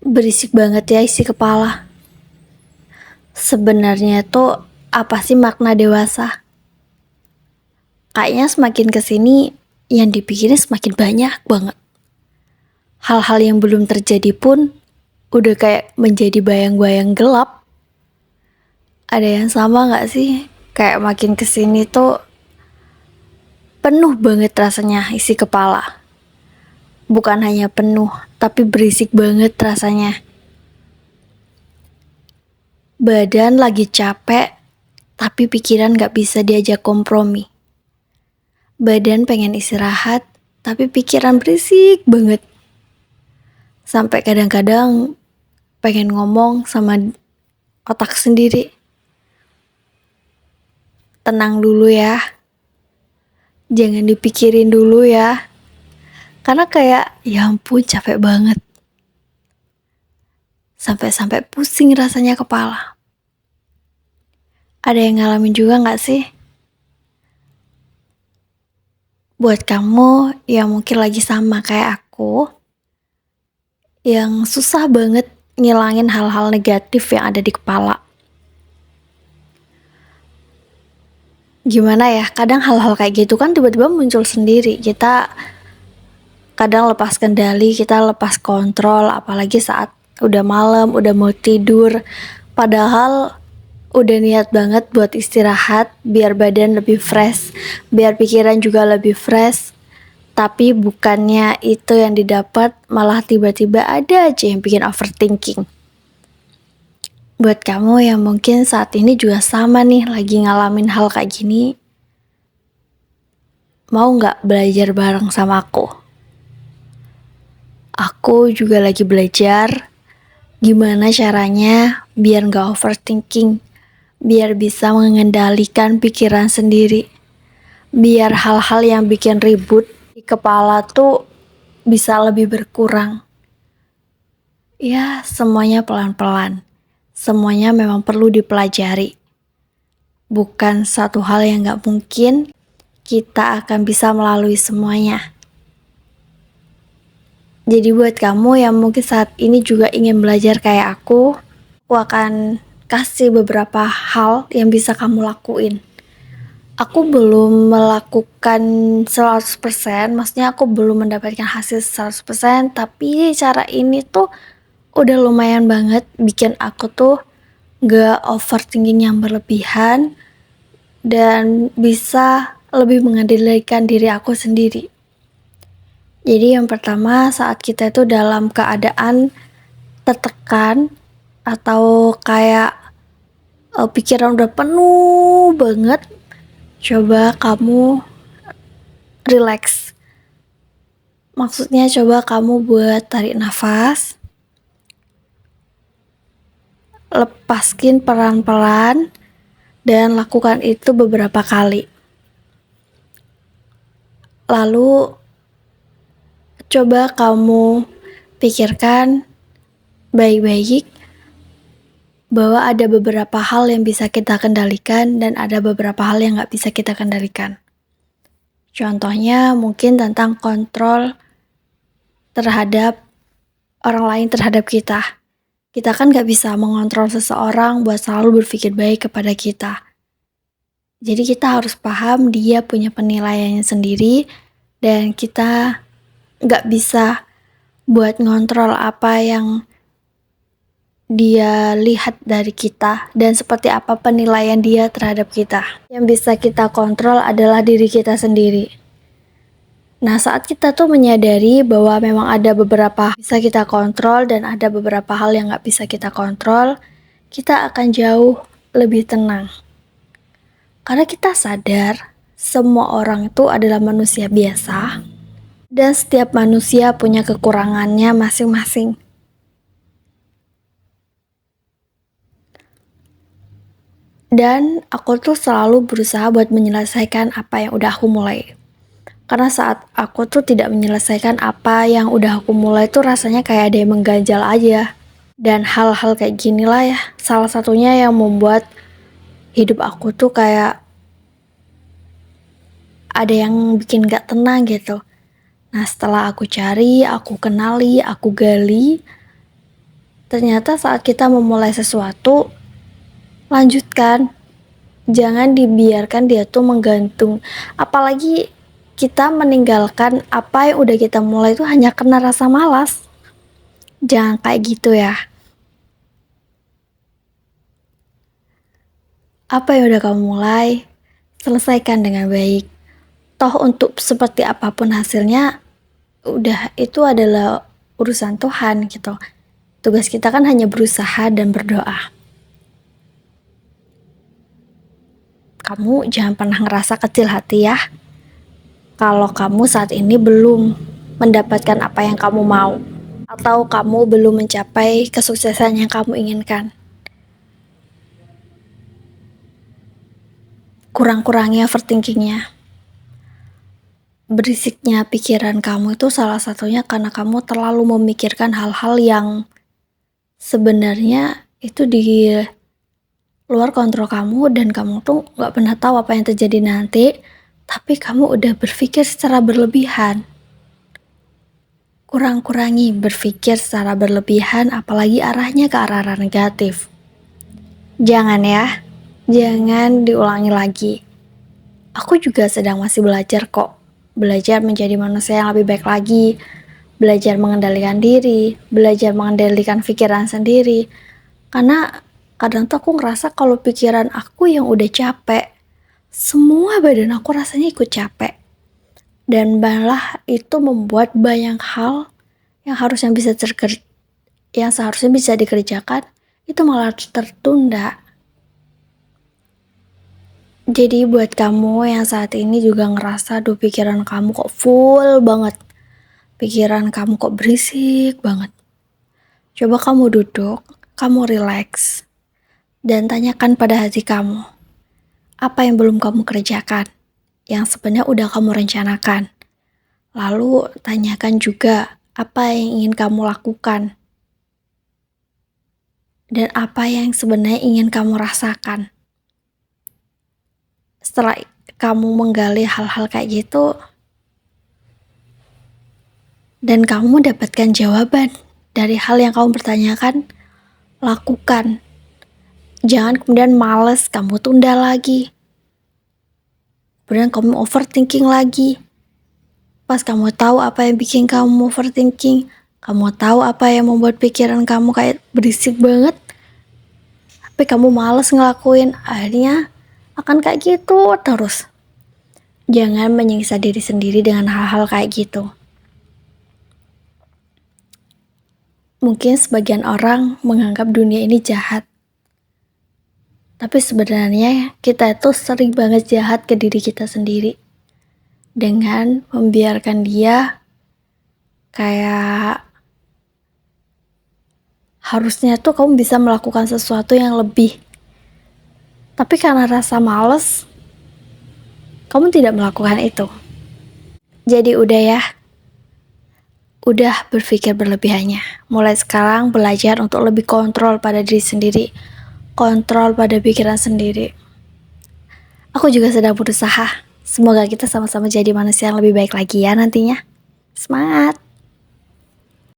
Berisik banget ya isi kepala. Sebenarnya tuh apa sih makna dewasa? Kayaknya semakin kesini yang dipikirin semakin banyak banget. Hal-hal yang belum terjadi pun udah kayak menjadi bayang-bayang gelap. Ada yang sama gak sih? Kayak makin kesini tuh penuh banget rasanya isi kepala. Bukan hanya penuh, tapi berisik banget rasanya. Badan lagi capek, tapi pikiran gak bisa diajak kompromi. Badan pengen istirahat, tapi pikiran berisik banget. Sampai kadang-kadang pengen ngomong sama otak sendiri. Tenang dulu ya. Jangan dipikirin dulu ya. Karena kayak, ya ampun capek banget. Sampai-sampai pusing rasanya kepala. Ada yang ngalamin juga gak sih? Buat kamu yang mungkin lagi sama kayak aku, yang susah banget ngilangin hal-hal negatif yang ada di kepala. Gimana ya, kadang hal-hal kayak gitu kan tiba-tiba muncul sendiri. Kita kadang lepas kendali, kita lepas kontrol, apalagi saat udah malam, udah mau tidur. Padahal udah niat banget buat istirahat, biar badan lebih fresh, biar pikiran juga lebih fresh. Tapi bukannya itu yang didapat, malah tiba-tiba ada aja yang bikin overthinking. Buat kamu yang mungkin saat ini juga sama nih, lagi ngalamin hal kayak gini, mau gak belajar bareng sama aku? Aku juga lagi belajar gimana caranya biar gak overthinking, biar bisa mengendalikan pikiran sendiri, biar hal-hal yang bikin ribut di kepala tuh bisa lebih berkurang. Ya, semuanya pelan-pelan. Semuanya memang perlu dipelajari. Bukan satu hal yang gak mungkin kita akan bisa melalui semuanya. Jadi buat kamu yang mungkin saat ini juga ingin belajar kayak aku akan kasih beberapa hal yang bisa kamu lakuin. Aku belum melakukan 100%, maksudnya aku belum mendapatkan hasil 100%, tapi cara ini tuh udah lumayan banget bikin aku tuh gak overthinking yang berlebihan dan bisa lebih mengendalikan diri aku sendiri. Jadi yang pertama, saat kita itu dalam keadaan tertekan atau kayak pikiran udah penuh banget, coba kamu relax. Maksudnya coba kamu buat tarik nafas, lepaskin pelan-pelan, dan lakukan itu beberapa kali. Lalu coba kamu pikirkan baik-baik bahwa ada beberapa hal yang bisa kita kendalikan dan ada beberapa hal yang gak bisa kita kendalikan. Contohnya mungkin tentang kontrol terhadap orang lain terhadap kita. Kita kan gak bisa mengontrol seseorang buat selalu berpikir baik kepada kita. Jadi kita harus paham dia punya penilaiannya sendiri dan kita gak bisa buat ngontrol apa yang dia lihat dari kita dan seperti apa penilaian dia terhadap kita. Yang bisa kita kontrol adalah diri kita sendiri. Nah, saat kita tuh menyadari bahwa memang ada beberapa bisa kita kontrol dan ada beberapa hal yang gak bisa kita kontrol, kita akan jauh lebih tenang. Karena kita sadar semua orang itu adalah manusia biasa dan setiap manusia punya kekurangannya masing-masing. Dan aku tuh selalu berusaha buat menyelesaikan apa yang udah aku mulai. Karena saat aku tuh tidak menyelesaikan apa yang udah aku mulai tuh rasanya kayak ada yang mengganjal aja. Dan hal-hal kayak gini lah ya, salah satunya yang membuat hidup aku tuh kayak ada yang bikin gak tenang gitu. Nah, setelah aku cari, aku kenali, aku gali, Ternyata saat kita memulai sesuatu, lanjutkan. Jangan dibiarkan dia tuh menggantung. Apalagi kita meninggalkan apa yang udah kita mulai itu hanya karena rasa malas. Jangan kayak gitu ya. Apa yang udah kamu mulai, selesaikan dengan baik. Toh untuk seperti apapun hasilnya, udah itu adalah urusan Tuhan gitu. Tugas kita kan hanya berusaha dan berdoa. Kamu jangan pernah ngerasa kecil hati ya. Kalau kamu saat ini belum mendapatkan apa yang kamu mau, atau kamu belum mencapai kesuksesan yang kamu inginkan. Kurang-kurangnya overthinkingnya. Berisiknya pikiran kamu itu salah satunya karena kamu terlalu memikirkan hal-hal yang sebenarnya itu di luar kontrol kamu dan kamu tuh gak pernah tahu apa yang terjadi nanti, tapi kamu udah berpikir secara berlebihan. Kurang-kurangi berpikir secara berlebihan, apalagi arahnya ke arah-arah negatif. Jangan ya, jangan diulangi lagi. Aku juga sedang masih belajar kok. Belajar menjadi manusia yang lebih baik lagi. Belajar mengendalikan diri, belajar mengendalikan pikiran sendiri. Karena kadang tuh aku ngerasa kalau pikiran aku yang udah capek, semua badan aku rasanya ikut capek. Dan malah itu membuat banyak hal yang seharusnya bisa dikerjakan itu malah tertunda. Jadi buat kamu yang saat ini juga ngerasa aduh pikiran kamu kok full banget, pikiran kamu kok berisik banget, coba kamu duduk, kamu relax, dan tanyakan pada hati kamu apa yang belum kamu kerjakan yang sebenarnya udah kamu rencanakan. Lalu tanyakan juga apa yang ingin kamu lakukan dan apa yang sebenarnya ingin kamu rasakan. Setelah kamu menggali hal-hal kayak gitu dan kamu mendapatkan jawaban dari hal yang kamu pertanyakan, lakukan. Jangan kemudian males, kamu tunda lagi. Kemudian kamu overthinking lagi. Pas kamu tahu apa yang bikin kamu overthinking, kamu tahu apa yang membuat pikiran kamu kayak berisik banget, tapi kamu males ngelakuin, akhirnya akan kayak gitu terus. Jangan menyiksa diri sendiri dengan hal-hal kayak gitu. Mungkin sebagian orang menganggap dunia ini jahat, tapi sebenarnya kita itu sering banget jahat ke diri kita sendiri dengan membiarkan dia kayak harusnya tuh kamu bisa melakukan sesuatu yang lebih, tapi karena rasa males kamu tidak melakukan itu. Jadi udah berpikir berlebihannya. Mulai sekarang belajar untuk lebih kontrol pada diri sendiri, kontrol pada pikiran sendiri. Aku juga sedang berusaha. Semoga kita sama-sama jadi manusia yang lebih baik lagi ya nantinya. Semangat!